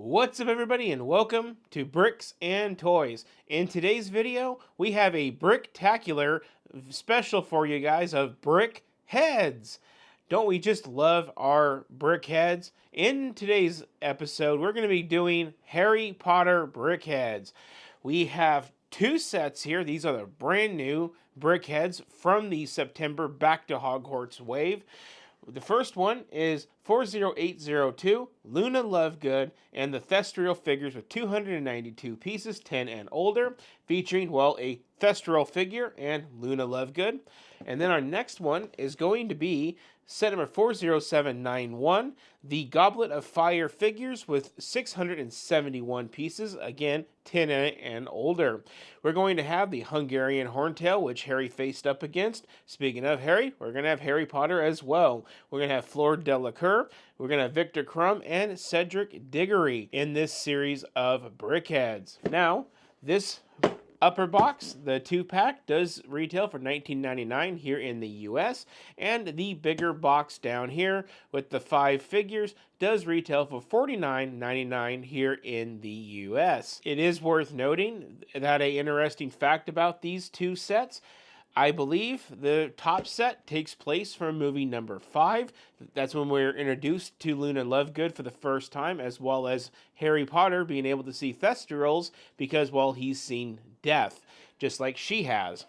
What's up everybody and welcome to Bricks and Toys. In today's video, we have a bricktacular special for you guys of BrickHeadz. Don't we just love our BrickHeadz? In today's episode, we're going to be doing Harry Potter BrickHeadz. We have two sets here. These are the brand new BrickHeadz from the September Back to Hogwarts wave. The first one is 40802, Luna Lovegood, and the Thestral figures with 292 pieces, 10 and older, featuring, well, a Thestral figure and Luna Lovegood. And then our next one is going to be set number 40791, the Goblet of Fire figures with 671 pieces, again, 10 and older. We're going to have the Hungarian Horntail, which Harry faced up against. Speaking of Harry, we're going to have Harry Potter as well. We're going to have Fleur Delacour, we're going to have Victor Crumb, and Cedric Diggory in this series of BrickHeadz. Now, this upper box, the 2-pack, does retail for $19.99 here in the US, and the bigger box down here with the 5 figures does retail for $49.99 here in the US. It is worth noting that an interesting fact about these two sets, I believe the top set takes place from movie number 5. That's when we're introduced to Luna Lovegood for the first time, as well as Harry Potter being able to see Thestrals because, well, he's seen death, just like she has.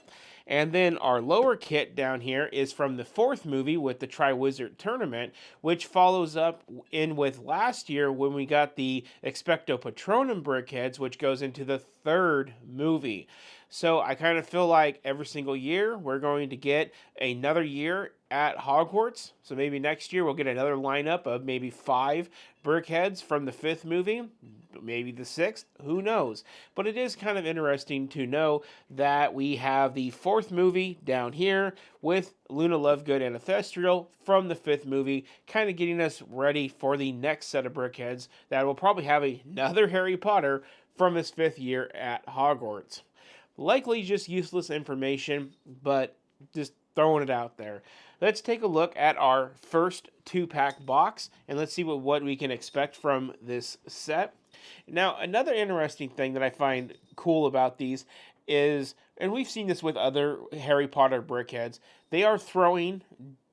And then our lower kit down here is from the 4th movie with the Triwizard Tournament, which follows up in with last year when we got the Expecto Patronum BrickHeadz, which goes into the 3rd movie. So I kind of feel like every single year we're going to get another year at Hogwarts. So maybe next year we'll get another lineup of maybe 5 BrickHeadz from the 5th movie, maybe the 6th, who knows. But it is kind of interesting to know that we have the 4th movie down here with Luna Lovegood and a Thestral from the 5th movie, kind of getting us ready for the next set of BrickHeadz that will probably have another Harry Potter from his 5th year at Hogwarts. Likely just useless information, but just throwing it out there. Let's take a look at our first 2-pack box, and let's see what we can expect from this set. Now, another interesting thing that I find cool about these is, and we've seen this with other Harry Potter BrickHeadz, they are throwing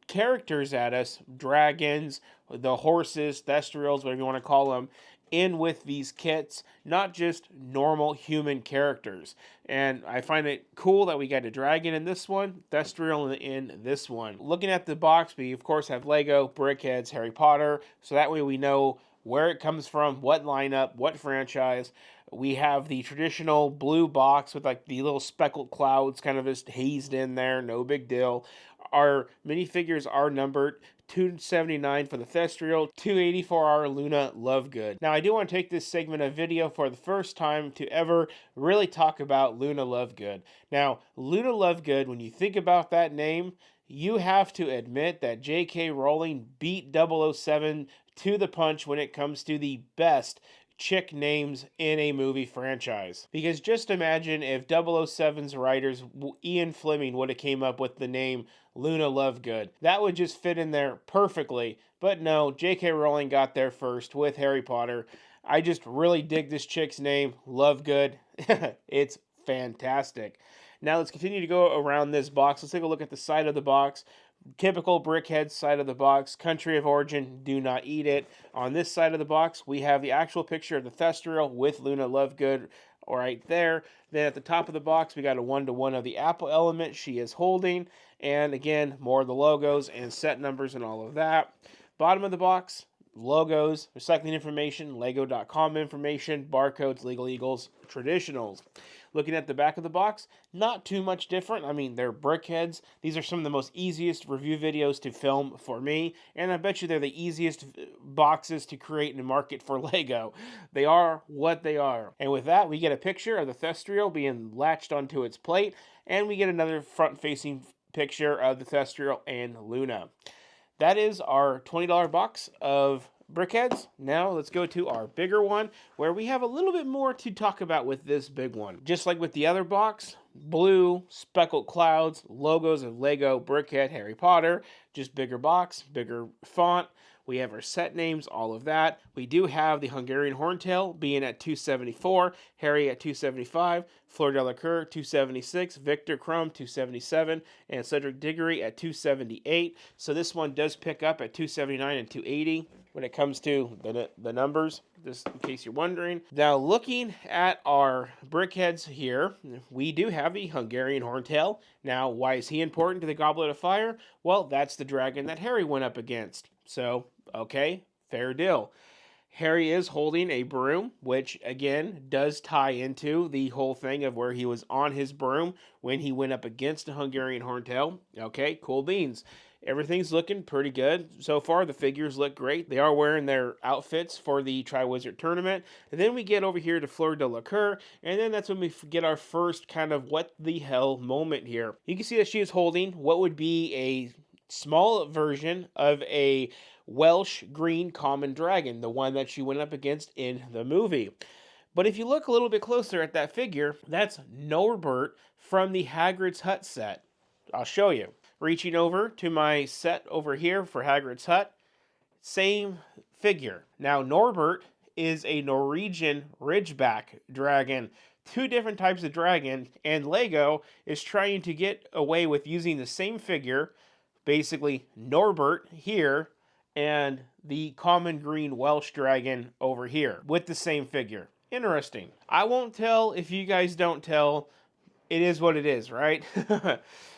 characters at us, dragons, the horses, Thestrals, whatever you want to call them, in with these kits, not just normal human characters. And I find it cool that we got a dragon in this one, Thestral in this one. Looking at the box, we of course have Lego, BrickHeadz, Harry Potter, so that way we know where it comes from, what lineup, what franchise. We have the traditional blue box with like the little speckled clouds kind of just hazed in there, no big deal. Our minifigures are numbered 279 for the Thestral, 280 for our Luna Lovegood. Now, I do want to take this segment of video for the first time to ever really talk about Luna Lovegood. Now, Luna Lovegood, when you think about that name, you have to admit that J.K. Rowling beat 007 to the punch when it comes to the best chick names in a movie franchise. Because just imagine if 007's writers, Ian Fleming, would have came up with the name Luna Lovegood. That would just fit in there perfectly. But no, J.K. Rowling got there first with Harry Potter. I just really dig this chick's name, Lovegood. It's fantastic. Now let's continue to go around this box. Let's take a look at the side of the box. Typical BrickHeadz side of the box, country of origin, do not eat it. On this side of the box, we have the actual picture of the Thestral with Luna Lovegood right there. Then at the top of the box, we got a 1-to-1 of the Apple element she is holding. And again, more of the logos and set numbers and all of that. Bottom of the box, logos, recycling information, lego.com information, barcodes, legal eagles, traditionals. Looking at the back of the box, not too much different. I mean, they're BrickHeadz. These are some of the most easiest review videos to film for me, and I bet you they're the easiest boxes to create and market for Lego. They are what they are. And with that, we get a picture of the Thestral being latched onto its plate, and we get another front-facing picture of the Thestral and Luna. That is our $20 box of BrickHeadz. Now let's go to our bigger one, where we have a little bit more to talk about with this big one. Just like with the other box, blue, speckled clouds, logos of Lego, BrickHeadz, Harry Potter, just bigger box, bigger font. We have our set names, all of that. We do have the Hungarian Horntail being at 274, Harry at 275, Fleur de la Cour 276, Victor Crumb 277, and Cedric Diggory at 278. So this one does pick up at 279 and 280 when it comes to the numbers, just in case you're wondering. Now, looking at our BrickHeadz here, we do have the Hungarian Horntail. Now, why is he important to the Goblet of Fire? Well, that's the dragon that Harry went up against. So, okay, fair deal. Harry is holding a broom, which, again, does tie into the whole thing of where he was on his broom when he went up against the Hungarian Horntail. Okay, cool beans. Everything's looking pretty good. So far, the figures look great. They are wearing their outfits for the Tri-Wizard Tournament. And then we get over here to Fleur de la Cour, and then that's when we get our first kind of what the hell moment here. You can see that she is holding what would be a small version of a Welsh green common dragon, the one that she went up against in the movie. But if you look a little bit closer at that figure, that's Norbert from the Hagrid's Hut set. I'll show you. Reaching over to my set over here for Hagrid's Hut, same figure. Now, Norbert is a Norwegian Ridgeback dragon. Two different types of dragon, and Lego is trying to get away with using the same figure, basically Norbert here, and the common green Welsh dragon over here, with the same figure. Interesting. I won't tell if you guys don't tell. It is what it is, right?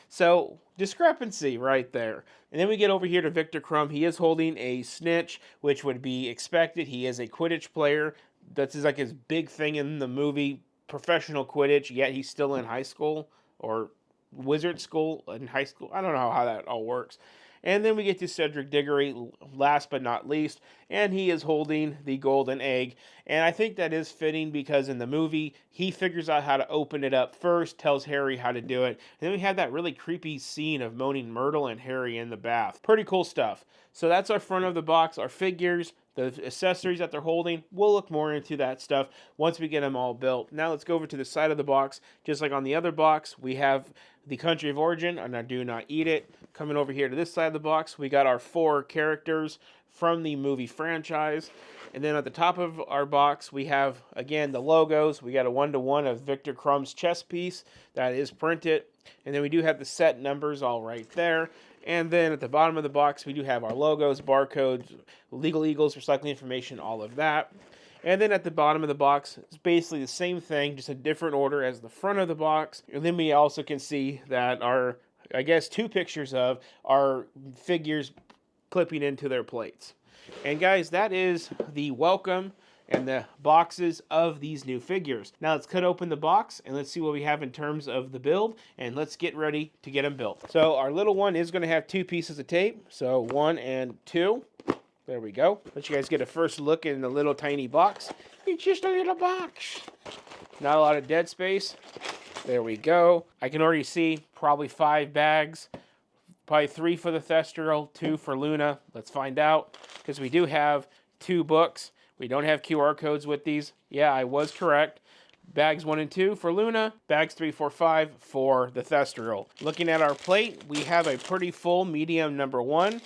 So, discrepancy right there. And then we get over here to Victor Crumb. He is holding a snitch, which would be expected. He is a Quidditch player. That's like his big thing in the movie, professional Quidditch, yet he's still in high school, or wizard school in high school. I don't know how that all works. And then we get to Cedric Diggory, last but not least, and he is holding the golden egg. And I think that is fitting because in the movie, he figures out how to open it up first, tells Harry how to do it. And then we have that really creepy scene of Moaning Myrtle and Harry in the bath. Pretty cool stuff. So that's our front of the box, our figures, the accessories that they're holding. We'll look more into that stuff once we get them all built. Now let's go over to the side of the box. Just like on the other box, we have the country of origin, and I do not eat it. Coming over here to this side of the box, we got our 4 characters from the movie franchise. And then at the top of our box, we have, again, the logos. We got a 1-to-1 of Victor Crumb's chess piece that is printed. And then we do have the set numbers all right there. And then at the bottom of the box, we do have our logos, barcodes, Legal Eagles, recycling information, all of that. And then at the bottom of the box, it's basically the same thing, just a different order as the front of the box. And then we also can see that our, I guess, 2 pictures of our figures clipping into their plates. And guys, that is the welcome and the boxes of these new figures. Now let's cut open the box and let's see what we have in terms of the build, and let's get ready to get them built. So our little one is going to have 2 pieces of tape, so 1 and 2. There we go. Let you guys get a first look in the little tiny box. It's just a little box. Not a lot of dead space. There we go. I can already see probably 5 bags. Probably 3 for the Thestral, 2 for Luna. Let's find out, because we do have 2 books. We don't have QR codes with these. Yeah, I was correct. Bags 1 and 2 for Luna. Bags 3, 4, 5 for the Thestral. Looking at our plate, we have a pretty full medium number 1.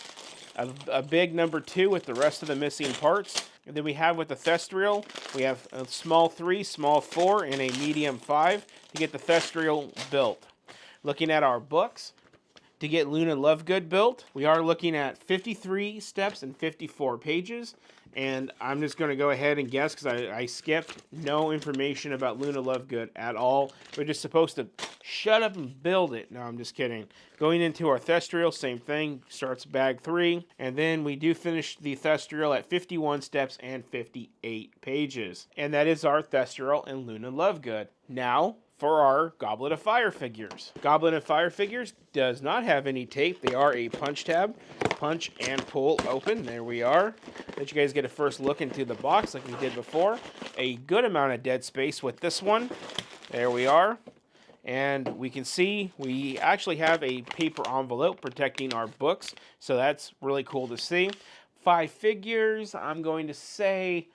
A big number 2 with the rest of the missing parts. And then we have with the Thestral, we have a small 3, small 4, and a medium 5 to get the Thestral built. Looking at our books, to get Luna Lovegood built, we are looking at 53 steps and 54 pages. And I'm just going to go ahead and guess, because I skipped no information about Luna Lovegood at all. We're just supposed to shut up and build it. No, I'm just kidding. Going into our Thestral, same thing. Starts bag 3. And then we do finish the Thestral at 51 steps and 58 pages. And that is our Thestral and Luna Lovegood. Now, for our Goblet of Fire figures. Goblet of Fire figures does not have any tape. They are a punch tab. Punch and pull open. There we are. Let you guys get a first look into the box like we did before. A good amount of dead space with this one. There we are. And we can see we actually have a paper envelope protecting our books. So that's really cool to see. 5 figures. I'm going to say,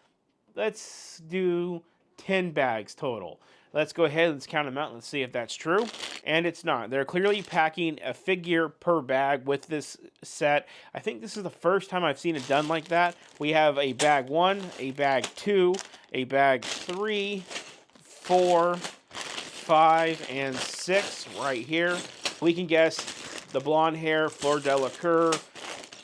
let's do 10 bags total. Let's go ahead, let's count them out, let's see if that's true. And it's not. They're clearly packing a figure per bag with this set. I think this is the first time I've seen it done like that. We have a bag 1, a bag 2, a bag 3, 4, 5, and 6 right here. We can guess the blonde hair, Fleur de la Cour,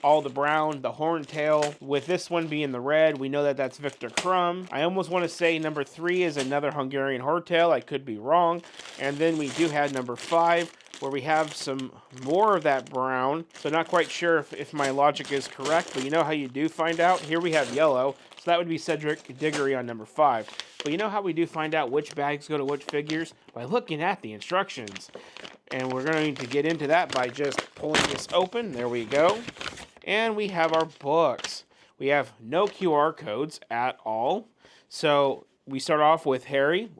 all the brown, the horntail. With this one being the red, we know that that's Victor Crumb. I almost want to say number 3 is another Hungarian horntail. I could be wrong. And then we do have number 5, where we have some more of that brown. So not quite sure if my logic is correct, but you know how you do find out? Here we have yellow, so that would be Cedric Diggory on number 5. But you know how we do find out which bags go to which figures? By looking at the instructions. And we're going to get into that by just pulling this open. There we go. And we have our books. We have no QR codes at all. So we start off with Harry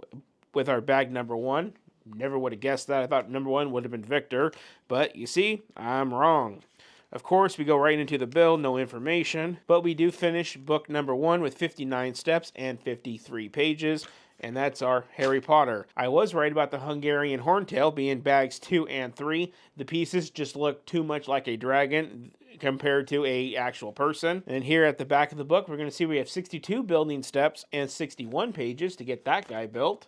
with our bag number 1. Never would have guessed that. I thought number 1 would have been Victor. But you see, I'm wrong. Of course, we go right into the bill, no information. But we do finish book number 1 with 59 steps and 53 pages. And that's our Harry Potter. I was right about the Hungarian horntail being bags 2 and 3. The pieces just look too much like a dragon compared to a actual person. And here at the back of the book, we're going to see we have 62 building steps and 61 pages to get that guy built.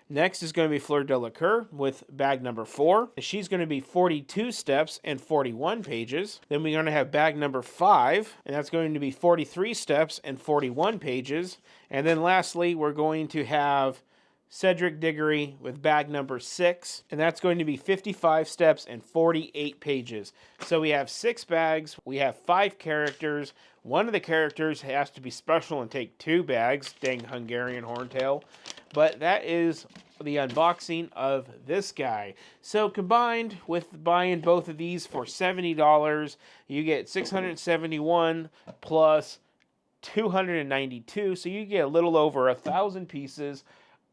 Next is going to be Fleur de la Cour with bag number 4. She's going to be 42 steps and 41 pages. Then we're going to have bag number 5, and that's going to be 43 steps and 41 pages. And then lastly, we're going to have Cedric Diggory with bag number 6, and that's going to be 55 steps and 48 pages. So we have 6 bags, we have 5 characters. One of the characters has to be special and take 2 bags, dang Hungarian horntail. But that is the unboxing of this guy. So combined with buying both of these for $70, you get 671 plus 292. So you get a little over 1,000 pieces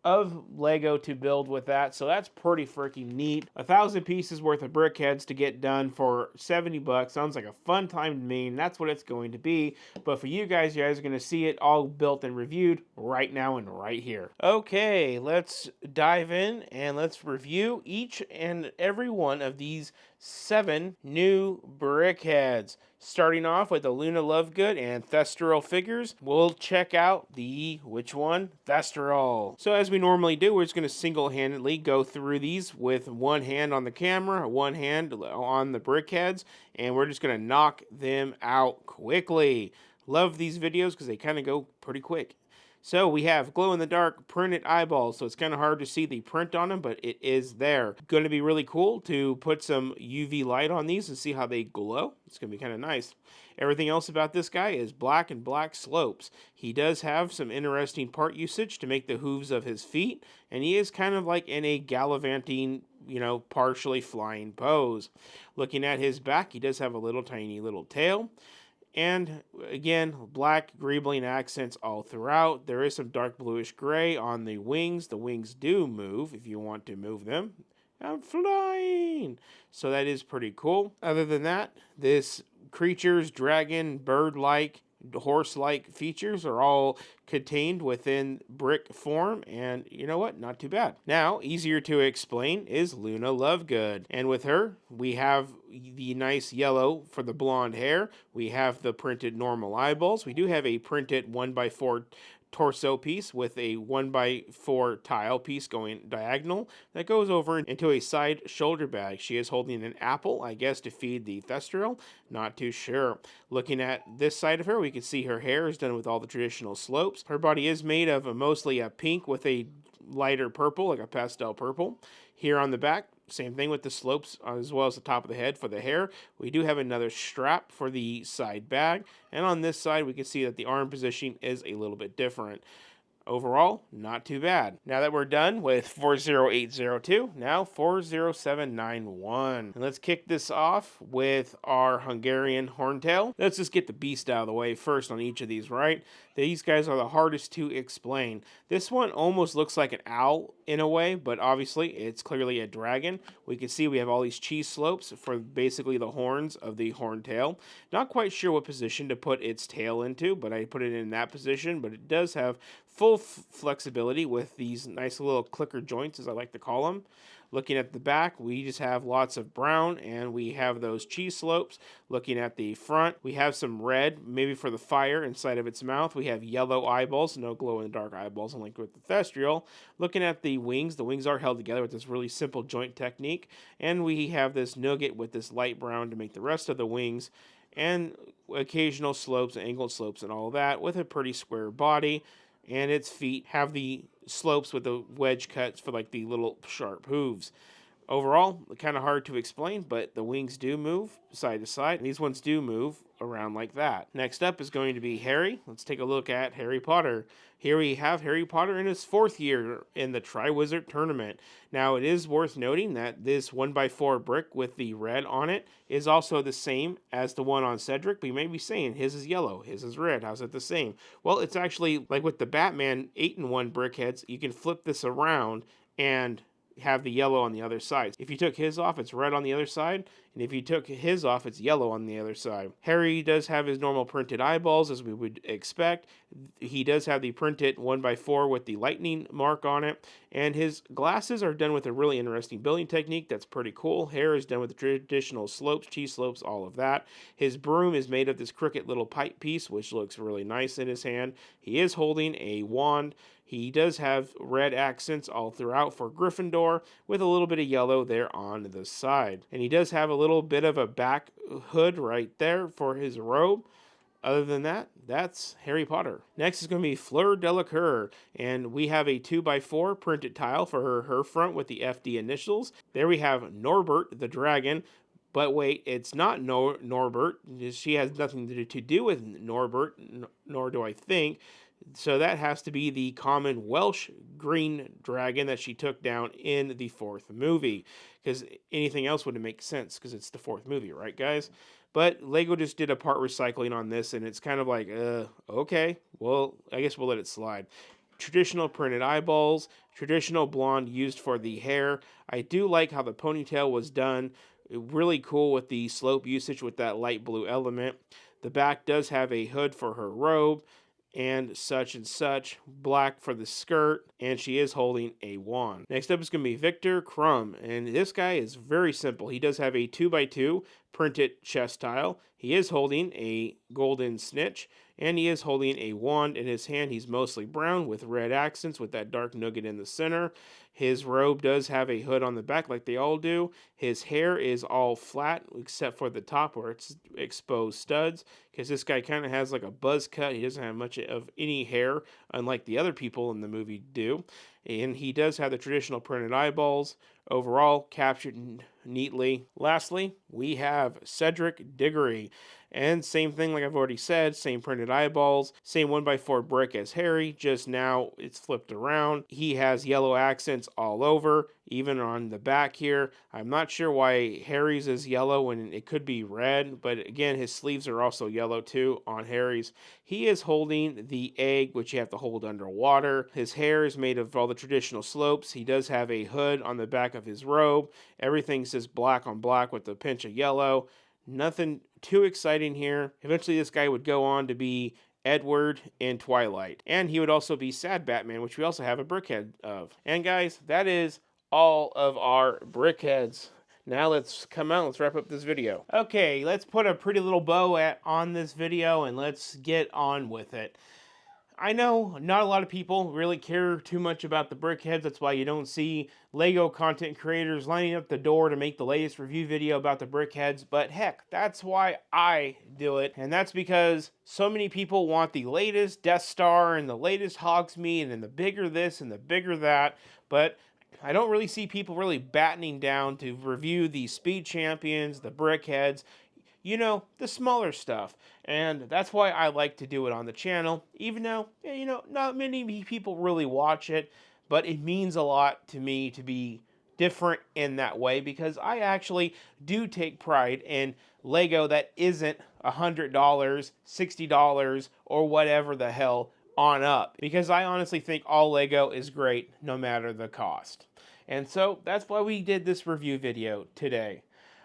of Lego to build with that. So that's pretty freaking neat. 1,000 pieces worth of BrickHeadz to get done for $70. Sounds like a fun time to me, and that's what it's going to be. But for you guys are going to see it all built and reviewed right now and right here. Okay, let's dive in and let's review each and every one of these 7 new BrickHeadz. Starting off with the Luna Lovegood and Thestral figures, we'll check out the, which one? Thestral. So as we normally do, we're just going to single-handedly go through these with one hand on the camera, one hand on the BrickHeadz, and we're just going to knock them out quickly. Love these videos because they kind of go pretty quick. So we have glow-in-the-dark printed eyeballs, so it's kind of hard to see the print on them, but it is there. Going to be really cool to put some UV light on these and see how they glow. It's going to be kind of nice. Everything else about this guy is black and black slopes. He does have some interesting part usage to make the hooves of his feet, and he is kind of like in a gallivanting, partially flying pose. Looking at his back, he does have a tiny little tail. And again, black greebling accents all throughout. There is some dark bluish gray on the wings. The wings do move if you want to move them. I'm flying! So that is pretty cool. Other than that, this creature's dragon, bird-like, horse-like features are all contained within brick form, and you know what? Not too bad. Now, easier to explain is Luna Lovegood. And with her, we have the nice yellow for the blonde hair. We have the printed normal eyeballs. We do have a printed 1x4 torso piece with a 1x4 tile piece going diagonal that goes over into a side shoulder bag. She is holding an apple, I guess, to feed the Thestral. Not too sure. Looking at this side of her, we can see her hair is done with all the traditional slopes. Her body is made of mostly a pink with a lighter purple, like a pastel purple. Here on the back, same thing with the slopes as well as the top of the head for the hair. We do have another strap for the side bag. And on this side, we can see that the arm positioning is a little bit different. Overall, not too bad. Now that we're done with 40802, now 40791. And let's kick this off with our Hungarian horntail. Let's just get the beast out of the way first on each of these, right? These guys are the hardest to explain. This one almost looks like an owl in a way, but obviously it's clearly a dragon. We can see we have all these cheese slopes for basically the horns of the horned tail. Not quite sure what position to put its tail into, but I put it in that position. But it does have full flexibility with these nice little clicker joints, as I like to call them. Looking at the back, we just have lots of brown, and we have those cheese slopes. Looking at the front, we have some red, maybe for the fire inside of its mouth. We have yellow eyeballs, no glow-in-the-dark eyeballs, unlike with the Thestral. Looking at the wings are held together with this really simple joint technique. And we have this nougat with this light brown to make the rest of the wings, and occasional slopes, angled slopes, and all that, with a pretty square body. And its feet have the slopes with the wedge cuts for like the little sharp hooves. Overall, kind of hard to explain, but the wings do move side to side. And these ones do move around like that. Next up is going to be Harry. Let's take a look at Harry Potter. Here we have Harry Potter in his 4th year in the Triwizard Tournament. Now, it is worth noting that this 1x4 brick with the red on it is also the same as the one on Cedric, but you may be saying his is yellow, his is red. How's it the same? Well, it's actually like with the Batman 8-in-1 BrickHeadz, you can flip this around and have the yellow on the other side. If you took his off, it's red on the other side, and if you took his off, it's yellow on the other side. Harry does have his normal printed eyeballs, as we would expect. He does have the printed 1x4 with the lightning mark on it, and his glasses are done with a really interesting building technique that's pretty cool. Hair is done with the traditional slopes, cheese slopes, all of that. His broom is made of this crooked little pipe piece, which looks really nice in his hand. He is holding a wand. He does have red accents all throughout for Gryffindor, with a little bit of yellow there on the side. And he does have a little bit of a back hood right there for his robe. Other than that, that's Harry Potter. Next is going to be Fleur Delacour, and we have a 2x4 printed tile for her front with the FD initials. There we have Norbert the dragon. But wait, it's not Norbert. She has nothing to do with Norbert, nor do I think. So that has to be the common Welsh green dragon that she took down in the 4th movie. Because anything else wouldn't make sense, because it's the 4th movie, right, guys? But Lego just did a part recycling on this, and it's kind of like, okay, well, I guess we'll let it slide. Traditional printed eyeballs, traditional blonde used for the hair. I do like how the ponytail was done. Really cool with the slope usage with that light blue element. The back does have a hood for her robe, and such, black for the skirt, and she is holding a wand. Next up is going to be Victor Crumb, and this guy is very simple. He does have a 2x2 printed chest tile. He is holding a golden snitch, and he is holding a wand in his hand. He's mostly brown with red accents with that dark nugget in the center. His robe does have a hood on the back like they all do. His hair is all flat except for the top where it's exposed studs, because this guy kind of has like a buzz cut. He doesn't have much of any hair, unlike the other people in the movie do. And he does have the traditional printed eyeballs, overall captured neatly. Lastly, we have Cedric Diggory. And same thing, like I've already said, same printed eyeballs, same 1x4 brick as Harry, just now it's flipped around. He has yellow accents all over, even on the back here. I'm not sure why Harry's is yellow when it could be red, but again, his sleeves are also yellow too on Harry's. He is holding the egg, which you have to hold underwater. His hair is made of all the traditional slopes. He does have a hood on the back of his robe. Everything says black on black with a pinch of yellow. Nothing too exciting here. Eventually this guy would go on to be Edward in Twilight. And he would also be Sad Batman, which we also have a BrickHeadz of. And guys, that is all of our BrickHeadz. Now let's wrap up this video. Okay, let's put a pretty little bow on this video and let's get on with it. I know not a lot of people really care too much about the BrickHeadz. That's why you don't see Lego content creators lining up the door to make the latest review video about the BrickHeadz. But heck, that's why I do it. And that's because so many people want the latest Death Star and the latest Hogsmeade and the bigger this and the bigger that. But I don't really see people really battening down to review the Speed Champions, the BrickHeadz, you know, the smaller stuff. And that's why I like to do it on the channel, even though, not many people really watch it, but it means a lot to me to be different in that way because I actually do take pride in Lego that isn't $100, $60, or whatever the hell on up. Because I honestly think all Lego is great no matter the cost. And so that's why we did this review video today.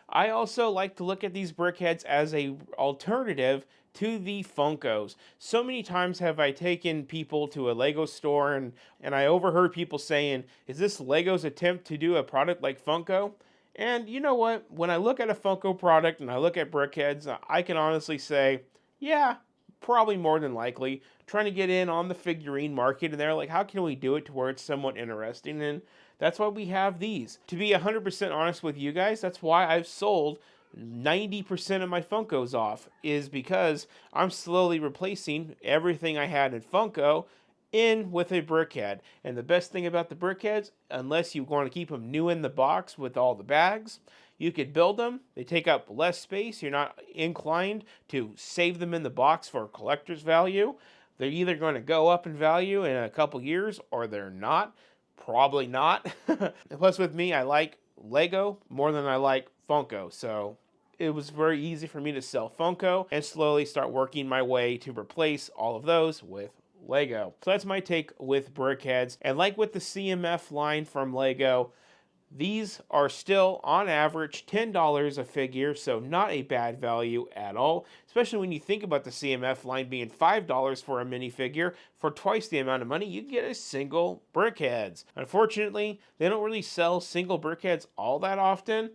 I also like to look at these BrickHeadz as a alternative to the Funkos. So many times have I taken people to a Lego store and I overheard people saying, is this Lego's attempt to do a product like Funko? And you know what? When I look at a Funko product and I look at BrickHeadz, I can honestly say, yeah, probably more than likely. Trying to get in on the figurine market, and they're like, how can we do it to where it's somewhat interesting? And that's why we have these. To be 100% honest with you guys, that's why I've sold 90% of my Funkos off, is because I'm slowly replacing everything I had in Funko in with a BrickHeadz. And the best thing about the BrickHeadz, unless you want to keep them new in the box with all the bags, you could build them. They take up less space. You're not inclined to save them in the box for collector's value. They're either going to go up in value in a couple years or they're not. Probably not. Plus with me, I like Lego more than I like Funko. So it was very easy for me to sell Funko and slowly start working my way to replace all of those with Lego. So that's my take with BrickHeadz. And like with the CMF line from Lego, these are still on average $10 a figure, so not a bad value at all, especially when you think about the CMF line being $5 for a minifigure. For twice the amount of money, you get a single BrickHeadz. Unfortunately, they don't really sell single BrickHeadz all that often.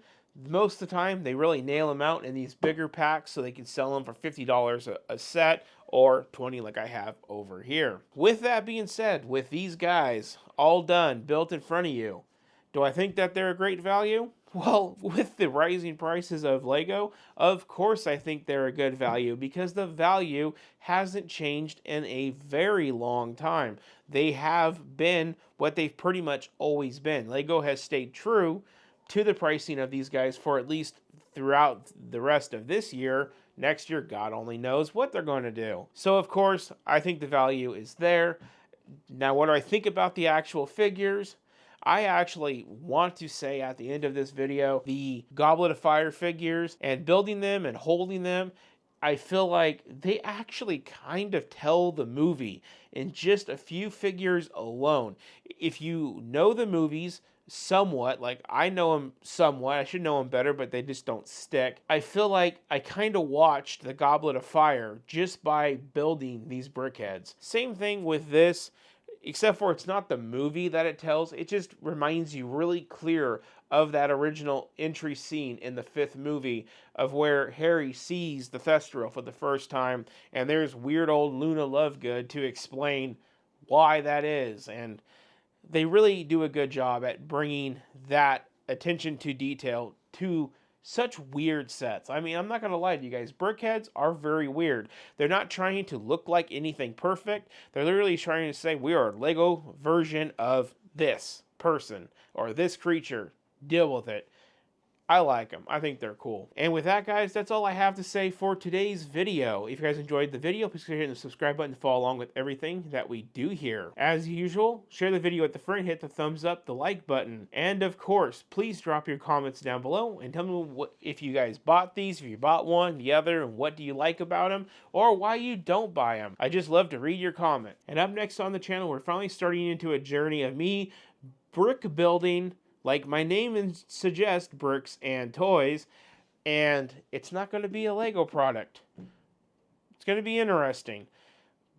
Most of the time, they really nail them out in these bigger packs so they can sell them for $50 a set or $20 like I have over here. With that being said, with these guys all done, built in front of you, do I think that they're a great value? Well, with the rising prices of Lego, of course I think they're a good value because the value hasn't changed in a very long time. They have been what they've pretty much always been. Lego has stayed true to the pricing of these guys for at least throughout the rest of this year. Next year, God only knows what they're going to do. So, of course, I think the value is there. Now, what do I think about the actual figures? I actually want to say at the end of this video, the Goblet of Fire figures and building them and holding them, I feel like they actually kind of tell the movie in just a few figures alone. If you know the movies somewhat, like I know them somewhat, I should know them better, but they just don't stick. I feel like I kind of watched the Goblet of Fire just by building these BrickHeadz. Same thing with this. Except for it's not the movie that it tells, it just reminds you really clear of that original entry scene in the 5th movie of where Harry sees the Thestral for the first time, and there's weird old Luna Lovegood to explain why that is. And they really do a good job at bringing that attention to detail to such weird sets. I mean, I'm not going to lie to you guys. BrickHeadz are very weird. They're not trying to look like anything perfect. They're literally trying to say, we are a Lego version of this person or this creature. Deal with it. I like them. I think they're cool. And with that, guys, that's all I have to say for today's video. If you guys enjoyed the video, please hit the subscribe button to follow along with everything that we do here. As usual, share the video at the front, hit the thumbs up, the like button, and of course, please drop your comments down below and tell me what, if you guys bought these, if you bought one, the other, and what do you like about them, or why you don't buy them. I just love to read your comment. And up next on the channel, we're finally starting into a journey of me brick building, like my name suggests, bricks and toys, and it's not going to be a Lego product. It's going to be interesting.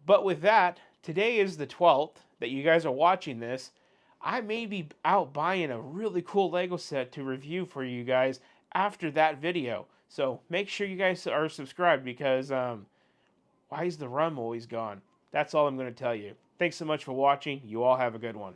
But with that, today is the 12th that you guys are watching this. I may be out buying a really cool Lego set to review for you guys after that video. So make sure you guys are subscribed because why is the rum always gone? That's all I'm going to tell you. Thanks so much for watching. You all have a good one.